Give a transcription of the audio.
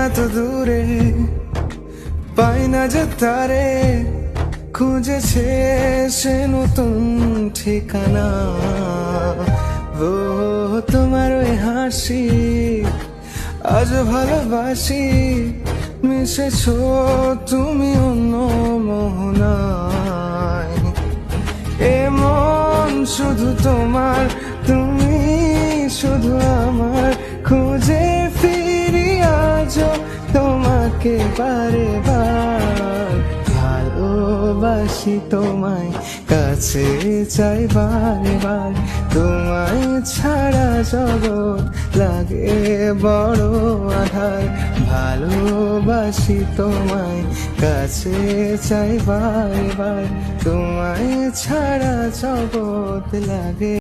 এত দূরে পাই না যে তারে, খুঁজেছে সে নতুন ঠিকানা। ও তোমার ওই হাসি আজ ভালোবাসি, মিশেছো তুমি অন্য মোহনায়। এ মন শুধু তোমার, তুমি শুধু আমার, খুঁজে ফিরি আজও তোমাকে বারে বার। ভালোবাসি তোমায়, কাছে চাই বারে বার, তোমায় ছাড়া জগৎ লাগে বড় আধার। ভালোবাসি তোমায়, কাছে চাই বারে বার, তোমায় ছাড়া জগৎ লাগে।